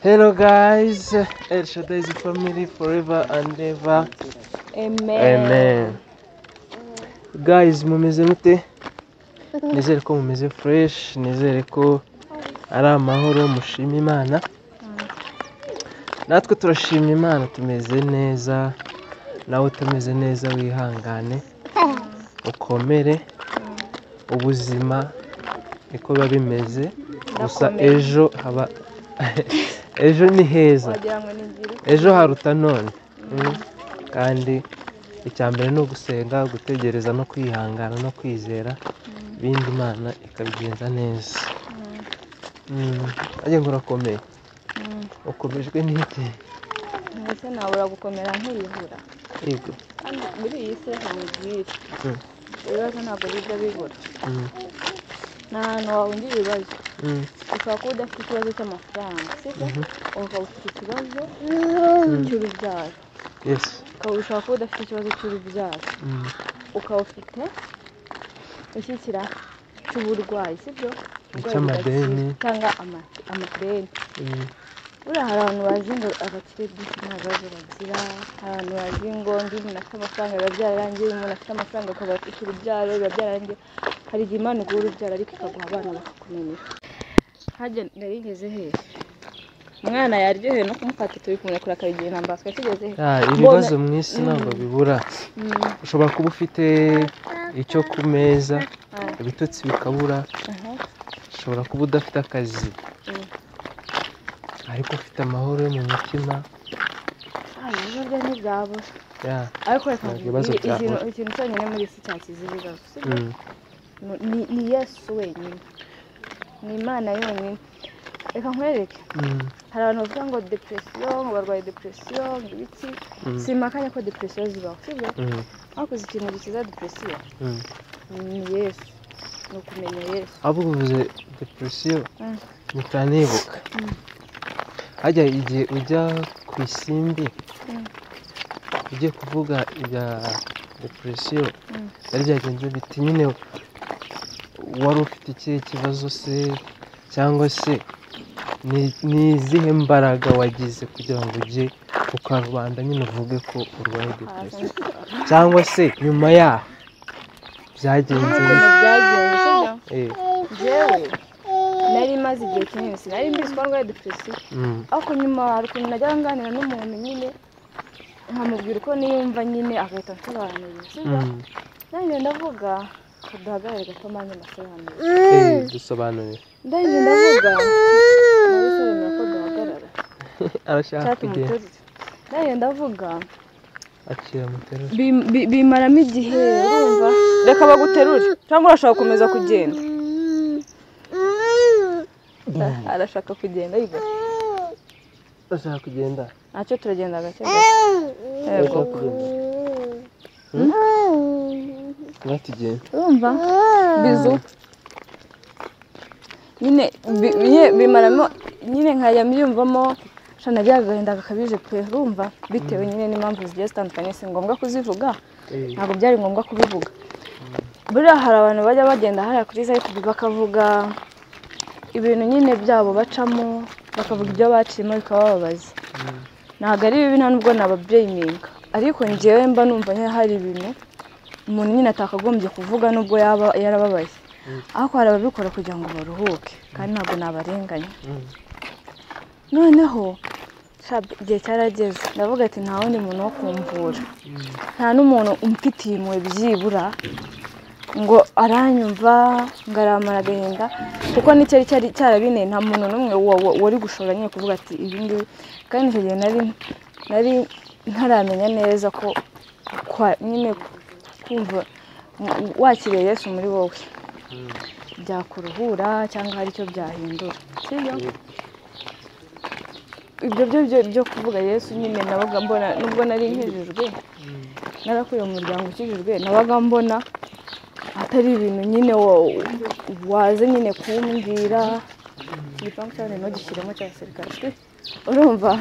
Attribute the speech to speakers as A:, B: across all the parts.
A: Hello guys, El Shaddai's family forever and ever. Amen. Guys, mumeze mute? Nizere ko mumeze fresh, nizere ko ari amahoro, mushima Imana. Natwe turashimye Imana, tumeze neza. Nawe utameze neza wihangane, ukomere. Ubuzima niko biba bimeze, gusa ejo haba ejo ni heza, ejo haruta none. Kandi icyambere no gusenga, gutegereza no kwihangana no kwizera, ibindi Imana ikabigenza neza. Ajye ngo urakomeye. Ukomejwe n'iki?
B: Ese nabura gukomera nk'ibihura.
A: Yego.
B: Muri iyi se habuzwira. Ibibazo ntabwo bijya bibura. Nta hantu wahungira ibibazo. Ushobora kuba udafite ikibazo cy'amafaranga, sibyo? Ukaba ufite ikibazo cy'urubyaro.
A: Yes.
B: Ushobora kuba udafite ikibazo cy'urubyaro. Ukaba ufite ishyikira cy'uburwayi, sibyo?
A: Cy'amadeni
B: cyangwa amadeni. Buriya hari abantu bazi ngo abakire byinshi nta bibazo bagira, hari abantu bazi ngo ndi umuntu afite amafaranga biba byararangiye, umuntu afite amafaranga akaba afite urubyaro biba byararangiye. Hari igihe Imana iguha urubyaro ariko ikaguha abana bakakumenera. Hajya narigeze hehe? Umwana yaryohewe no kumufata turi kumurekura akabigira intambara twakigeze he?
A: Ibibazo mu isi ntabwo bibura. Ushobora kuba ufite icyo ku meza, ibitotsi bikabura. Ushobora kuba udafite akazi, ariko ufite amahoro yo mu mutima.
B: Ibibazo byo ntibyabura. Ariko reka ikintu cyonyine muri isi cyakiza ibibazo, sibyo? Ni Yesu wenyine, ni Imana yonyine. Reka nkwereke, hari abantu bavuga ngo depression, ngo barwaye depression, ngo ibiki. Simakanya ko depression zibaho, sibyo? Ariko ikintu gikiza depression ni Yesu, ni ukumenya Yesu.
A: Abo uvuze depression mutanibuka. Hajya igihe ujya ku isimbi ugiye kuvuga ibya depression, yari byagenze biti nyine wari ufite ikihe kibazo se, cyangwa se ni izihe mbaraga wagize kugira ngo ujye ku karubanda nyine uvuge ko urwaye depression, cyangwa se nyuma yaho byagenze
B: njyewe nari maze igihe kinini sinari mbizi ko ndwaye depression, ariko nyuma hari ukuntu najya nganira n'umuntu nyine nkamubwira uko niyumva nyine agahita ansobanurira, sibyo? Nanjye ndavuga ko duhagarare gato manye amasobanurire.
A: Dusobanurire.
B: Nanjye ndavuga nabisobanurira ko duhagarara.
A: Arashaka kugenda.
B: Nanjye ndavuga
A: akira muterura.
B: Bimaramo igihe urumva, reka baguterure cyangwa urashaka gukomeza kugenda. Arashaka kugenda yiga.
A: Arashaka kugenda.
B: Ntacyo turagenda gake gake. Yego.
A: Natugenda.
B: Urumva? Bizu. Nyine bimaramo nyine nkajya mbyumvamo shana byagahinda gakabije pe, urumva? Bitewe nyine n'impamvu zigiye zitandukanye, si ngombwa kuzivuga. Ntabwo byari ngombwa kubivuga. Buriya hari abantu bajya bagenda hariya kuri YouTube bakavuga ibintu nyine byabo bacamo, bakavuga ibyo baciyemo bikabababaza. Ntabwo ari bibi, nta nubwo nabablaminga, ariko njyewe mba numva hari ibintu umuntu nyine atakagombye kuvuga nubwo yaba yarababaye. Ariko hari ababikora kugira ngo baruhuke, kandi ntabwo nabarenganya. Noneho igihe cyarageze ndavuga ati nta wundi muntu wo kumvura, nta n'umuntu umfitiye impuhwe byibura ngo aranyumva ngo aramara agahinda, kuko n'icyari cyarabineye nta muntu n'umwe wari gushobora nyine kuvuga ati ibi ngibi. Kandi icyo gihe nari ntaramenya neza ko nyine kumva wakiriye Yesu muri wowe byakuruhura cyangwa hari icyo byahindura, sibyo? Ibyo byo kuvuga Yesu nyine nabaga mbona, nubwo nari nkijijwe, narakuye mu muryango ukijijwe, nabaga mbona atari ibintu nyine waze nyine kumbwira igipangu cyane no gishyiramo cya serikali, urumva?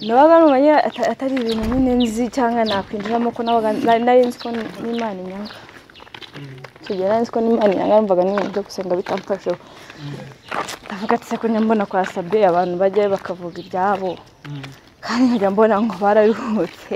B: Nabaga numva nyine atari ibintu nyine nzi cyangwa nakwinjiramo, ko nabaga nari nzi ko n'Imana inyanga. Icyo gihe nari nzi ko n'Imana inyanga, numvaga n'ibintu byo gusenga bitamfasheho. ndavuga ati se ko nyambona kwa Sabe abantu bajyayo bakavuga ibyabo kandi nkajya mbona ngo bararuhutse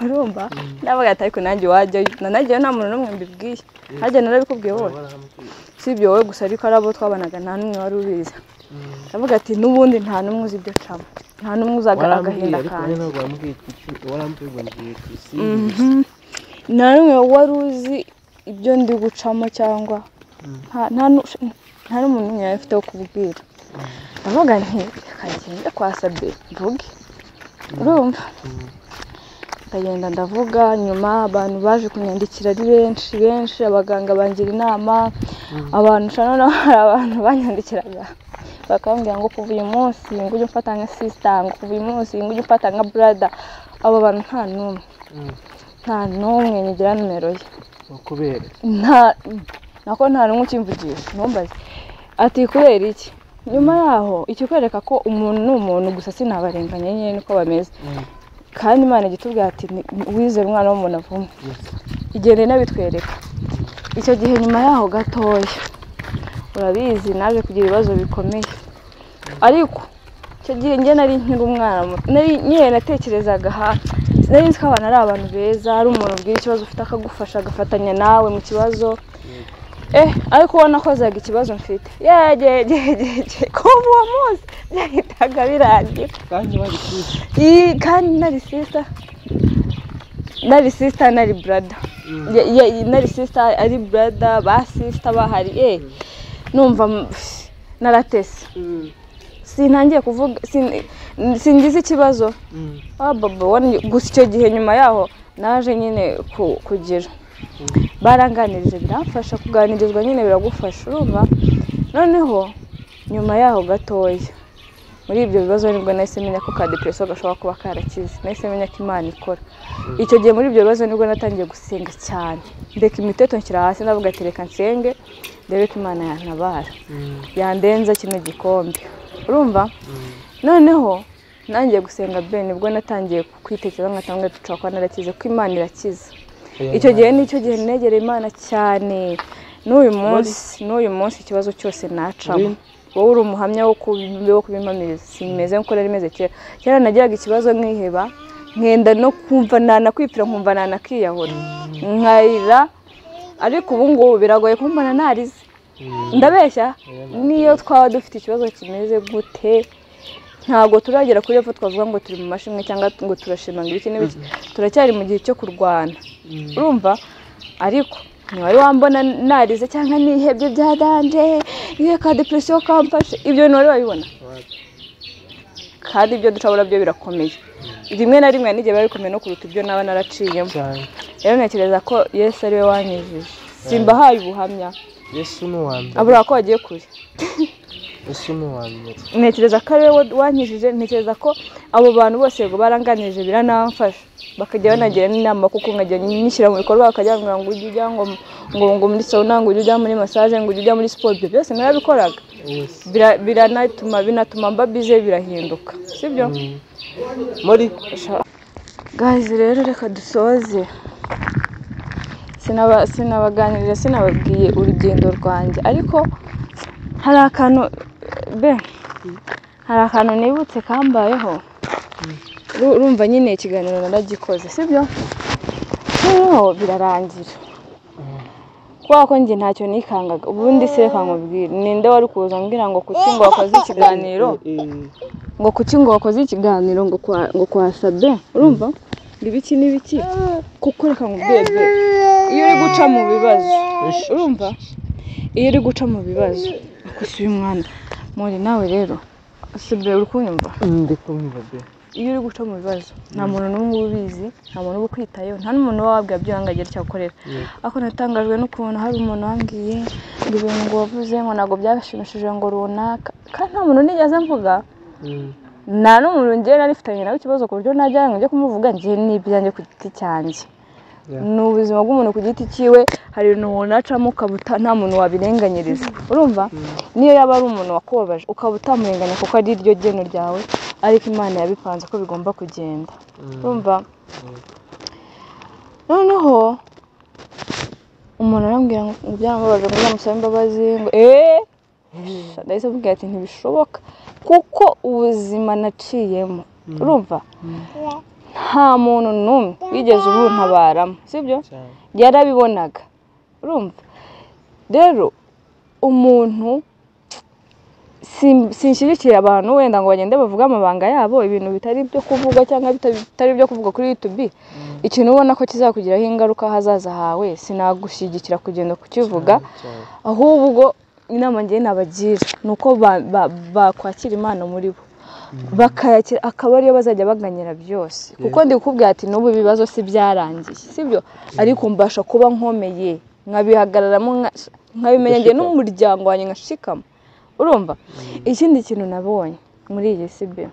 B: urumva ndavuga ati ariko nanjye wajyayo nanajyayo nta muntu n'umwe mbibwiye harya narabikubwiye wowe si ibyo wowe gusa ariko ari abo twabanaga nta n'umwe wari ubizi ndavuga ati n'ubundi nta n'umwe uzi ibyo camo nta n'umwe uzaga agahinda kandi nta n'umwe wari uzi ibyo ndi gucamo cyangwa nta n'umuntu n'umwe yari afite wo kubwira ndavuga nti kagenda kwa Sabe mvuge urumva ndagenda ndavuga nyuma abantu baje kunyandikira ari benshi abaganga bangira inama abantu shano hari abantu banyandikiraga bakambwira ngo kuva uyu munsi ngo ujye ufata nka sister ngo kuva uyu munsi ngo ujye ufata nka brother abo bantu nta n'umwe nyigira numero ye
A: kubera
B: nta n'umwe ukimvugisha ntumbaze ati kubera iki nyuma yaho ikikwereka ko umuntu ni umuntu gusa sinabarenganya nyine niko bameze kandi Imana igitubwira ati wizere umwana w'umuntu avumwe igende nabitwereka icyo gihe nyuma yaho gatoya urabizi naje kugira ibibazo bikomeye ariko icyo gihe njye nari nkiri umwana nyine natekerezaga nari nzi ko abantu ari abantu beza ari umuntu ubwira ikibazo ufite akagufasha agafatanya nawe mu kibazo ariko ubona ko zaga ikibazo mfite kuva uwo munsi byahitaga birangira kandi nari sister nari brother nari sister ari brother ba sister bahari numva naratese sintangiye kuvuga singize ikibazo baba gusa icyo gihe nyuma yaho naje nyine kugira baranganirije biramfasha kuganirizwa nyine biragufasha urumva noneho nyuma yaho gatoya muri ibyo bibazo nibwo nahise menya ko ka depression gashobora kuba karakize nahise menya ko Imana ikora icyo gihe muri ibyo bibazo nibwo natangiye gusenga cyane ndeka imiteto nshyira hasi ndavuga ati reka nsenge ndebe ko Imana yantabara yandenza kino gikombe urumva noneho nangiye gusenga nibwo natangiye kwitekereza ngatanga tucakwa narakize ko Imana irakiza icyo gihe nicyo gihe negereye Imana cyane n'uyu munsi ikibazo cyose nacamo wowe uri umuhamya wo kubimamiriza simeze nko nari meze kera nagiraga ikibazo nkiheba nkenda no kumva nanakwipfira nkumva nanakiyahura nkayira ariko ubu ngubu biragoye kumbona narize ndabeshya niyo twaba dufite ikibazo kimeze gute ntabwo turagera kuri epfo twavuga ngo turi mu mashimwe cyangwa ngo turashima ngo iki n'ibiki turacyari mu gihe cyo kurwana urumva ariko ntiwari wambona narize cyangwa nihebye bya danje iyo ka depression kamfashe ibyo ntiwari wabibona kandi ibyo ducabura byo birakomeye rimwe na rimwe n'igihe biba bikomeye no kuruta ibyo naba naraciyemo rero ntekereza ko Yesu ari we wanyijije simbahaye ubuhamya
A: Yesu ni uwa mbere
B: abura ko wagiye kure
A: Yesu ni uwa mbere
B: ntekereza ko ari we wanyijije ntekereza ko abo bantu bose ngo baranganirije biranamfasha bakajya banagira n'inama kuko nkajya nishyira mu bikorwa bakajya ngo ujya ngo muri sauna ngo ujya muri massage ngo ujya muri sport ibyo byose narabikoraga binatuma mba bize birahinduka sibyo
A: muri
B: guys rero reka dusoze sinabaganirira sinababwiye urugendo rwanjye ariko hari akantu nibutse kambayeho urumva nyine ikiganiro naragikoze sibyo noneho birarangira kwa ko njye ntacyo nikangaga ubundi se reka nkubwire ninde wari kuza mbwira ngo kuki ngo wakoze ikiganiro ngo kwa Sabe urumva ibiki n'ibiki kuko reka nkubwire iyo uri guca mu bibazo urumva iyo uri guca mu bibazo akusuye umwana muri nawe rero Sabe uri kunyumva
A: ndikumva be
B: iyo uri guca mu bibazo nta muntu n'umwe ubizi nta muntu uba ukwitayeho nta n'umuntu uba wabwira byo ngo agere icyo akorera ariko natangajwe n'ukuntu hari umuntu wambwiye ngo ibintu ngo wavuze ngo ntabwo byabashimishije ngo runaka kandi nta muntu nigeze mvuga nta n'umuntu ngiye narifitanye nawe ikibazo ku buryo najya ngo njye kumuvuga njye n'ibyanjye ku giti cyanjye ni ubuzima bw'umuntu ku giti cyiwe hari ibintu umuntu acamo ukabuta nta muntu wabirenganyiriza urumva niyo yaba ari umuntu wakubabaje ukaba utamurenganya kuko ari iryo geno ryawe ariko Imana yabipanze ko bigomba kugenda urumva noneho umuntu arambwira ngo byaramubabaje ngo nzamusaba imbabazi ngo ndahise mubwira ati ntibishoboka kuko ubuzima naciyemo urumva nta muntu n'umwe wigeze ubuntabaramo sibyo yarabibonaga urumva rero umuntu sinshyigikiye abantu wenda ngo bagende bavuga amabanga yabo ibintu bitari byo kuvuga cyangwa bitari byo kuvuga kuri YouTube ikintu ubona ko kizakugiraho ingaruka hazaza hawe sinagushyigikira kugenda kukivuga ahubwo inama ngiye nabagira nuko bakwakira Imana muri bo bakayakira akaba ariyo bazajya baganyira byose kuko ndi kukubwira ati n'ubu ibibazo si byarangiye sibyo ariko mbasha kuba nkomeye nkabihagararamo nkabimenya ngiye n'umuryango wanjye nkashikama urumva ikindi kintu nabonye muri iyi sibe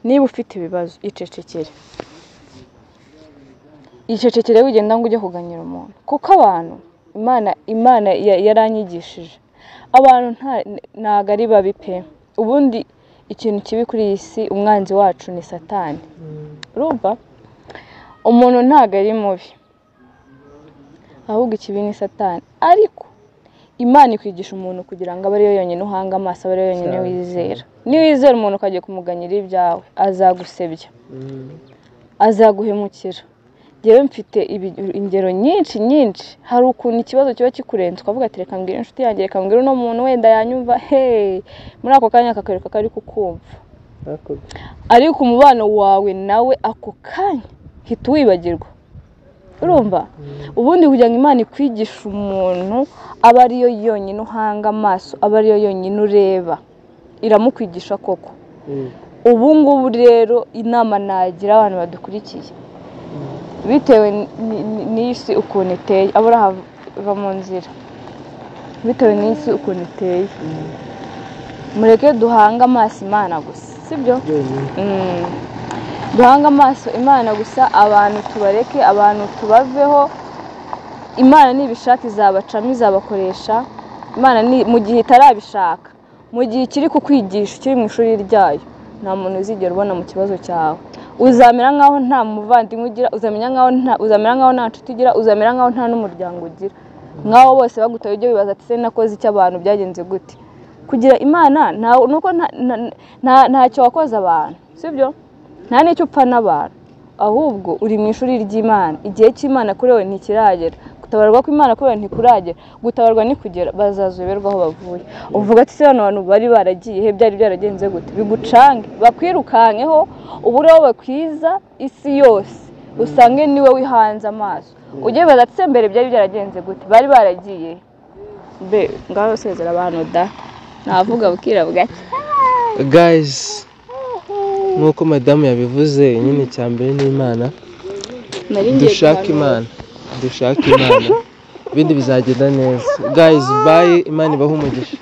B: niba ufite ibibazo icecekere wigenda ngo ujye kuganyira umuntu kuko abantu Imana yaranyigishije abantu ntago ari babi pe ubundi ikintu kibi kuri iyi si umwanzi wacu ni Satani urumva umuntu ntago ari mubi ahubwo ikibi ni Satani ariko Imana ikwigisha umuntu kugira ngo abe ariyo yonyine uhanga amaso abe ariyo yonyine wizera niwizera umuntu ukagiye kumuganyira ibyawe azagusebya azaguhemukira jewe mfite ingero nyinshi hari ukuntu ikibazo kiba kikurenze ukavuga ati reka mbwira inshuti yanjye reka mbwira uno muntu wenda yanyumva muri ako kanya akakareka kari kukumva ariko umubano wawe nawe ako kanya hita wibagirwa urumva ubundi kugira ngo Imana ikwigisha umuntu aba ariyo yonyine uhanga amaso aba ariyo yonyine ureba iramukwigisha koko ubu ngubu rero inama nagira abantu badukurikiye bitewe n'isi ukuntu iteye abura hava mu nzira bitewe n'isi ukuntu iteye mureke duhanga amaso Imana gusa sibyo duhanga amaso Imana gusa abantu tubareke abantu tubaveho Imana nibishaka izabacamo izabakoresha Imana mu gihe itarabishaka mu gihe kiri kukwigisha kiri mu ishuri ryayo nta muntu uzigera ubona mu kibazo cyawe uzamera nkaho nta muvandimwe ugira uzamera nkaho nta nshuti ugira uzamera nkaho nta n'umuryango ugira nkaho bose bagutaye ibyo bibaza ati se nakoze icyo abantu byagenze gute kugira Imana nuko ntacyo wakoze abantu sibyo nta n'icyo upfa n'abantu ahubwo uri mu ishuri ry'Imana igihe cy'Imana kuri wowe ntikiragera gutabarwa ko Imana kuri wowe ntikuragera gutabarwa ni kugera bazazoberwaho bavuye uvuga ati se abantu bari baragiye byari byaragenze gute bigucange bakwirukankeho ubureho bakwiza isi yose usange niwe wihanze amaso ugiye baza ati se mbere byari byaragenze gute bari baragiye ngaho sezera abantu da navuga bukira bugake
A: guys nkuko madamu yabivuze nyine cyambere ni Imana dushaka Imana ibindi bizagenda neza guys bye Imana ibahe umugisha